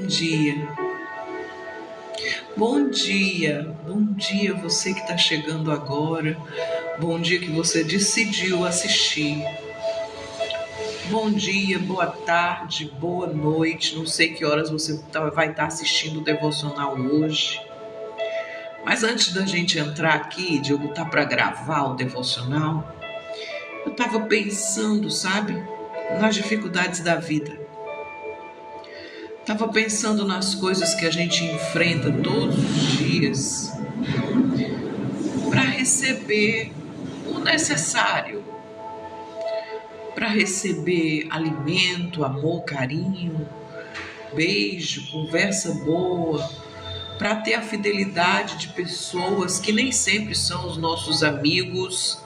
dia. Bom dia, bom dia você que está chegando agora. Bom dia que você decidiu assistir. Bom dia, boa tarde, boa noite. Não sei que horas você vai estar assistindo o devocional hoje. Mas antes da gente entrar aqui, de eu botar para gravar o devocional, eu estava pensando, sabe, nas dificuldades da vida. Estava pensando nas coisas que a gente enfrenta todos os dias para receber o necessário, para receber alimento, amor, carinho, beijo, conversa boa, para ter a fidelidade de pessoas que nem sempre são os nossos amigos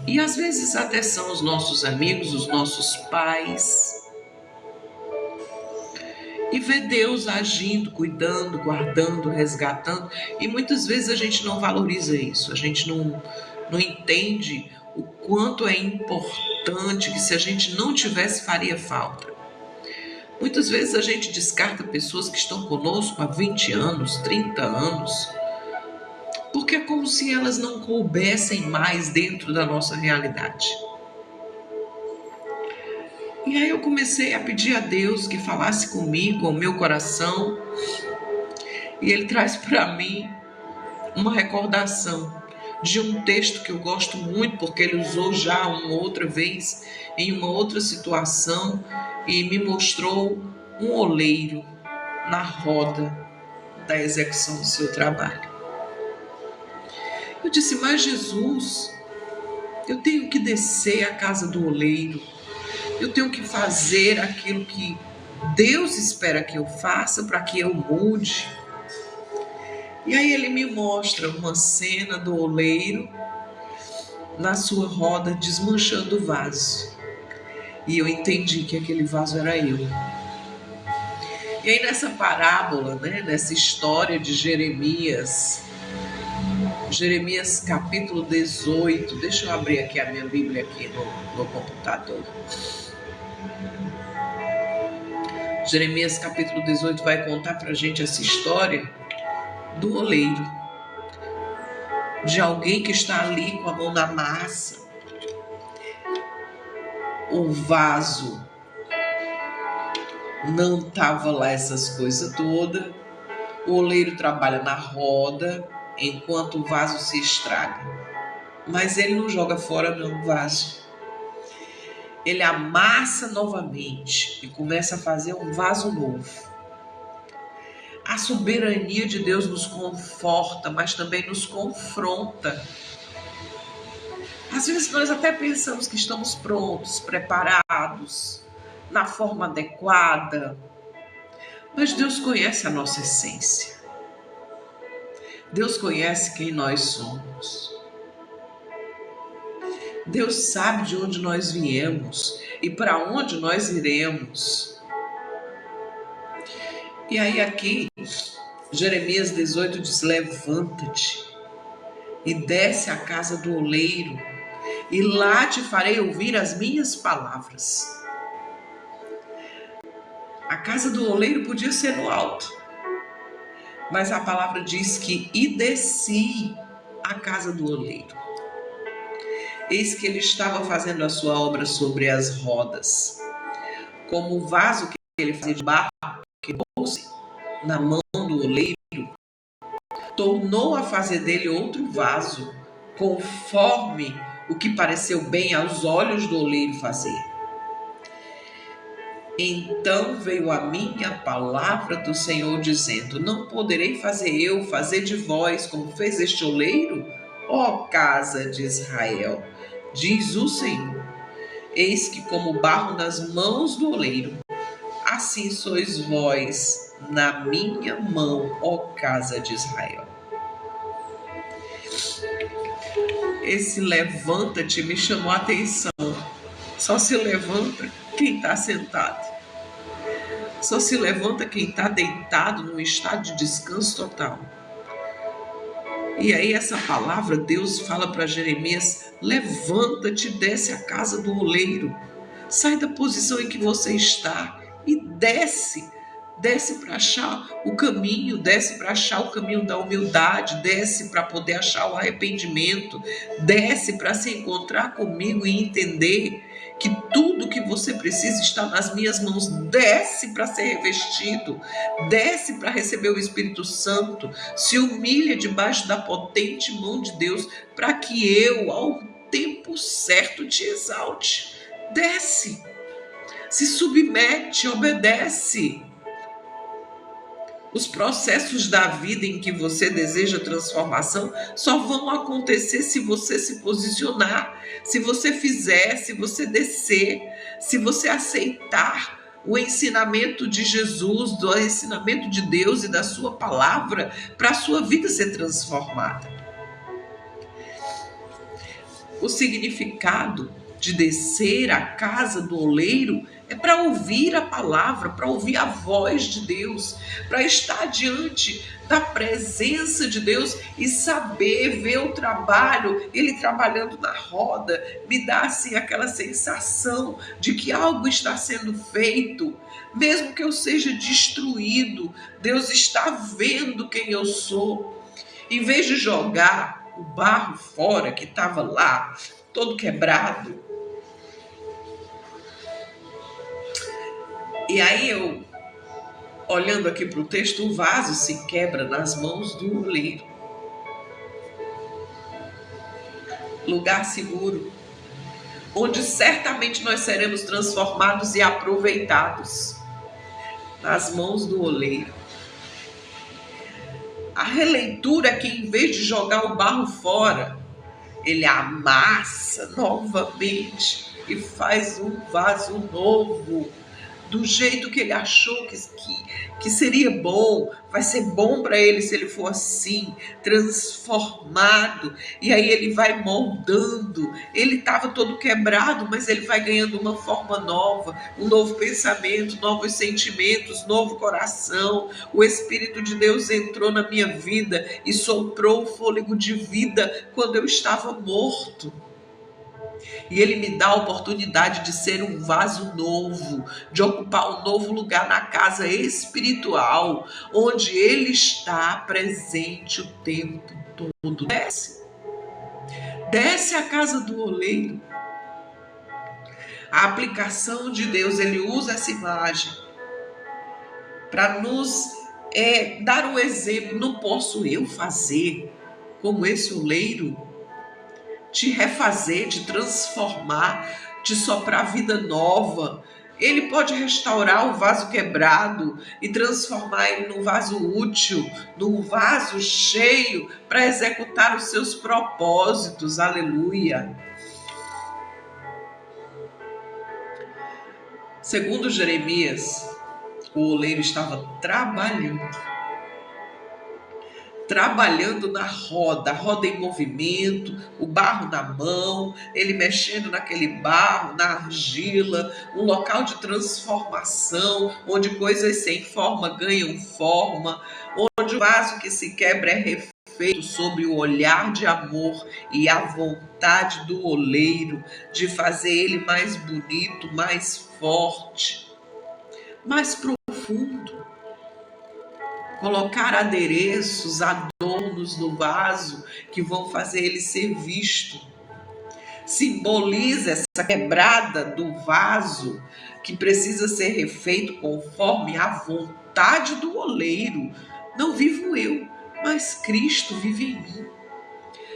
e às vezes até são os nossos amigos, os nossos pais. E ver Deus agindo, cuidando, guardando, resgatando. E muitas vezes a gente não valoriza isso. A gente não entende o quanto é importante, que se a gente não tivesse, faria falta. Muitas vezes a gente descarta pessoas que estão conosco há 20 anos, 30 anos, porque é como se elas não coubessem mais dentro da nossa realidade. E aí eu comecei a pedir a Deus que falasse comigo, ao meu coração, e Ele traz para mim uma recordação de um texto que eu gosto muito, porque Ele usou já uma outra vez, em uma outra situação, e me mostrou um oleiro na roda da execução do seu trabalho. Eu disse, mas Jesus, eu tenho que descer à casa do oleiro, eu tenho que fazer aquilo que Deus espera que eu faça para que eu mude. E aí ele me mostra uma cena do oleiro na sua roda desmanchando o vaso. E eu entendi que aquele vaso era eu. E aí nessa parábola, nessa história de Jeremias capítulo 18, deixa eu abrir aqui a minha Bíblia aqui no computador. Jeremias capítulo 18 vai contar pra gente essa história do oleiro, de alguém que está ali com a mão na massa. O vaso não estava lá, essas coisas todas. O oleiro trabalha na roda enquanto o vaso se estraga. Mas ele não joga fora não o vaso. Ele amassa novamente e começa a fazer um vaso novo. A soberania de Deus nos conforta, mas também nos confronta. Às vezes nós até pensamos que estamos prontos, preparados, na forma adequada, mas Deus conhece a nossa essência. Deus conhece quem nós somos. Deus sabe de onde nós viemos e para onde nós iremos. E aí aqui, Jeremias 18 diz, levanta-te e desce à casa do oleiro, e lá te farei ouvir as minhas palavras. A casa do oleiro podia ser no alto, mas a palavra diz que e desci à casa do oleiro. Eis que ele estava fazendo a sua obra sobre as rodas, como o vaso que ele fazia de barro, que pôs na mão do oleiro, tornou a fazer dele outro vaso, conforme o que pareceu bem aos olhos do oleiro fazer. Então veio a mim a palavra do Senhor, dizendo, não poderei fazer de vós como fez este oleiro, ó casa de Israel, diz o Senhor. Eis que como barro nas mãos do oleiro, assim sois vós na minha mão, ó casa de Israel. Esse levanta-te me chamou a atenção. Só se levanta quem está sentado. Só se levanta quem está deitado num estado de descanso total. E aí essa palavra, Deus fala para Jeremias, levanta-te, desce à casa do oleiro. Sai da posição em que você está e desce desce para achar o caminho, desce para achar o caminho da humildade, desce para poder achar o arrependimento, desce para se encontrar comigo e entender que tudo que você precisa está nas minhas mãos. Desce para ser revestido, desce para receber o Espírito Santo, se humilha debaixo da potente mão de Deus para que eu, ao tempo certo, te exalte. Desce, se submete, obedece. Os processos da vida em que você deseja transformação só vão acontecer se você se posicionar, se você fizer, se você descer, se você aceitar o ensinamento de Jesus, do ensinamento de Deus e da sua palavra para a sua vida ser transformada. O significado de descer à casa do oleiro é para ouvir a palavra, para ouvir a voz de Deus, para estar diante da presença de Deus e saber, ver o trabalho, ele trabalhando na roda, me dá assim aquela sensação de que algo está sendo feito, mesmo que eu seja destruído, Deus está vendo quem eu sou. Em vez de jogar o barro fora que estava lá, todo quebrado, e aí eu, olhando aqui para o texto, o vaso se quebra nas mãos do oleiro. Lugar seguro, onde certamente nós seremos transformados e aproveitados, nas mãos do oleiro. A releitura é que, em vez de jogar o barro fora, ele amassa novamente e faz um vaso novo, do jeito que ele achou que seria bom, vai ser bom para ele se ele for assim, transformado. E aí ele vai moldando, ele estava todo quebrado, mas ele vai ganhando uma forma nova, um novo pensamento, novos sentimentos, novo coração. O Espírito de Deus entrou na minha vida e soprou o fôlego de vida quando eu estava morto. E ele me dá a oportunidade de ser um vaso novo, de ocupar um novo lugar na casa espiritual, onde ele está presente o tempo todo. Desce à casa do oleiro. A aplicação de Deus, ele usa essa imagem para nos dar um exemplo. Não posso eu fazer como esse oleiro, te refazer, te transformar, te soprar vida nova. Ele pode restaurar o vaso quebrado e transformar ele num vaso útil, num vaso cheio para executar os seus propósitos. Aleluia. Segundo Jeremias, o oleiro estava trabalhando na roda, a roda em movimento, o barro na mão, ele mexendo naquele barro, na argila, um local de transformação, onde coisas sem forma ganham forma, onde o vaso que se quebra é refeito sob o olhar de amor e a vontade do oleiro de fazer ele mais bonito, mais forte, mais profundo. Colocar adereços, adornos no vaso que vão fazer ele ser visto. Simboliza essa quebrada do vaso que precisa ser refeito conforme a vontade do oleiro. Não vivo eu, mas Cristo vive em mim.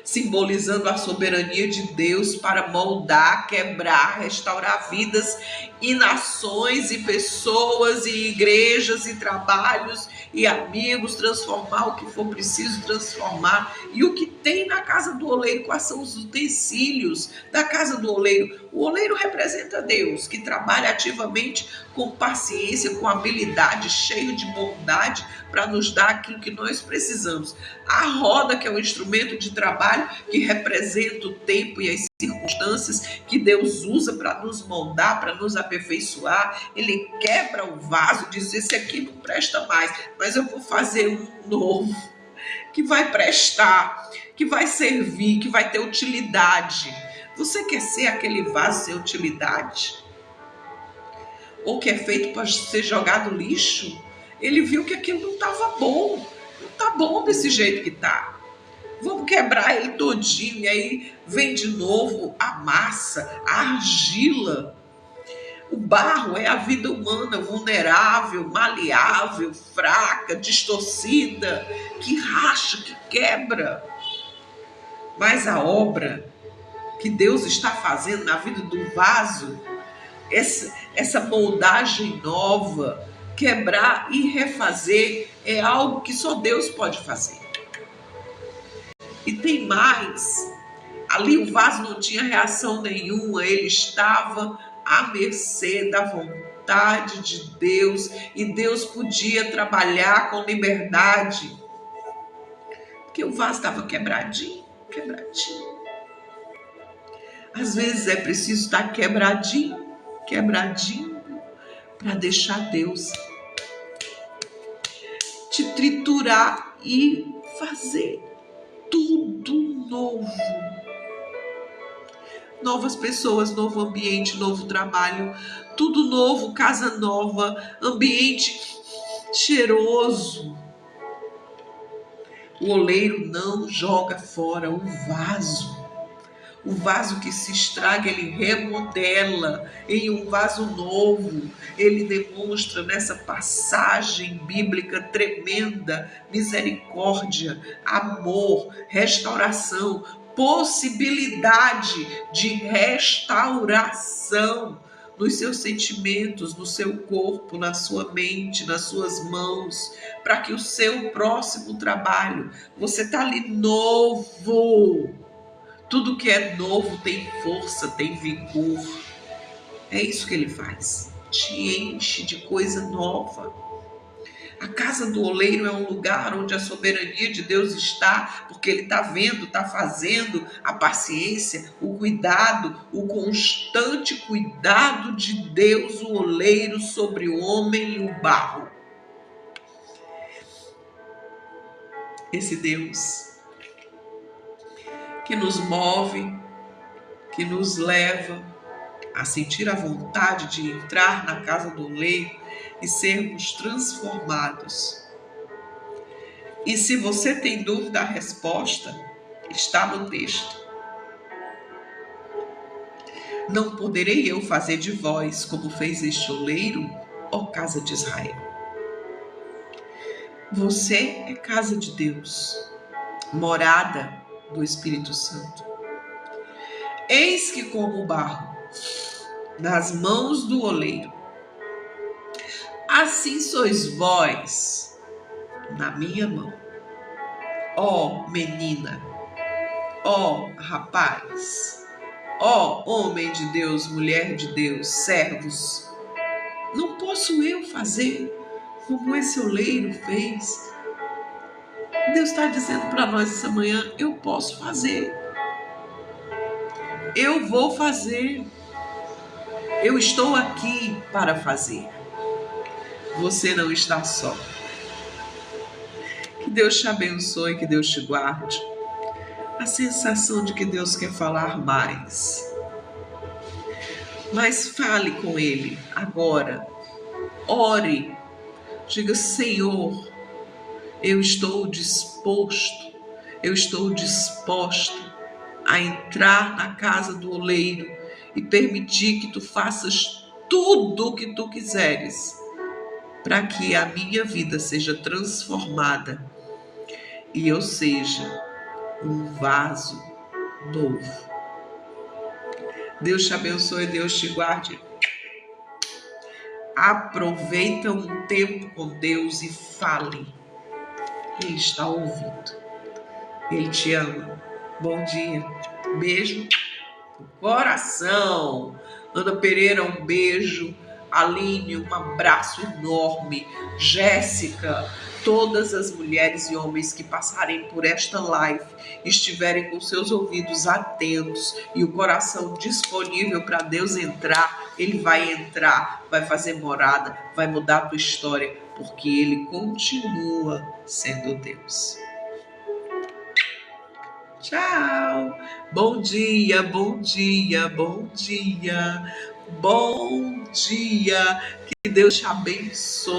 Simbolizando a soberania de Deus para moldar, quebrar, restaurar vidas e nações e pessoas e igrejas e trabalhos e amigos, transformar o que for preciso transformar. E o que tem na casa do oleiro, quais são os utensílios da casa do oleiro? O oleiro representa Deus, que trabalha ativamente com paciência, com habilidade, cheio de bondade para nos dar aquilo que nós precisamos. A roda, que é um instrumento de trabalho que representa o tempo e as circunstâncias que Deus usa para nos moldar, para nos aperfeiçoar. Ele quebra o vaso, diz: esse aqui não presta mais, mas eu vou fazer um novo que vai prestar, que vai servir, que vai ter utilidade. Você quer ser aquele vaso sem utilidade? Ou que é feito para ser jogado lixo? ele viu que aquilo não estava bom. Não está bom desse jeito que está. Vamos quebrar ele todinho. E aí vem de novo a massa, a argila. O barro é a vida humana vulnerável, maleável, fraca, distorcida, que racha, que quebra. Mas a obra que Deus está fazendo na vida do vaso, essa moldagem nova, quebrar e refazer, é algo que só Deus pode fazer. E tem mais, ali o vaso não tinha reação nenhuma, ele estava à mercê da vontade de Deus, e Deus podia trabalhar com liberdade, porque o vaso estava quebradinho. Às vezes é preciso estar quebradinho, para deixar Deus te triturar e fazer tudo novo. Novas pessoas, novo ambiente, novo trabalho, tudo novo, casa nova, ambiente cheiroso. O oleiro não joga fora o vaso. O vaso que se estraga, ele remodela em um vaso novo. Ele demonstra nessa passagem bíblica tremenda misericórdia, amor, restauração, possibilidade de restauração nos seus sentimentos, no seu corpo, na sua mente, nas suas mãos, para que o seu próximo trabalho, você está ali novo. Tudo que é novo tem força, tem vigor. É isso que ele faz. Te enche de coisa nova. A casa do oleiro é um lugar onde a soberania de Deus está, porque ele está vendo, está fazendo a paciência, o cuidado, o constante cuidado de Deus, o oleiro, sobre o homem e o barro. Esse Deus que nos move, que nos leva a sentir a vontade de entrar na casa do oleiro e sermos transformados. E se você tem dúvida, a resposta está no texto. Não poderei eu fazer de vós como fez este oleiro, ó casa de Israel. Você é casa de Deus, morada do Espírito Santo. Eis que como barro nas mãos do oleiro, assim sois vós na minha mão. Ó menina, ó rapaz, ó homem de Deus, mulher de Deus, servos, não posso eu fazer como esse oleiro fez? Deus está dizendo para nós essa manhã, eu posso fazer. Eu vou fazer. Eu estou aqui para fazer. Você não está só. Que Deus te abençoe, que Deus te guarde. A sensação de que Deus quer falar mais. Mas fale com Ele agora. Ore. Diga, Senhor, eu estou disposto, eu estou disposto a entrar na casa do oleiro e permitir que tu faças tudo o que tu quiseres, para que a minha vida seja transformada e eu seja um vaso novo. Deus te abençoe, Deus te guarde. Aproveita um tempo com Deus e fale. Ele está ouvindo. Ele te ama. Bom dia. Beijo no coração. Ana Pereira, um beijo. Aline, um abraço enorme. Jéssica, todas as mulheres e homens que passarem por esta live, estiverem com seus ouvidos atentos e o coração disponível para Deus entrar, Ele vai entrar, vai fazer morada, vai mudar a tua história, porque Ele continua sendo Deus. Tchau! Bom dia, bom dia, bom dia, bom dia. Que Deus te abençoe.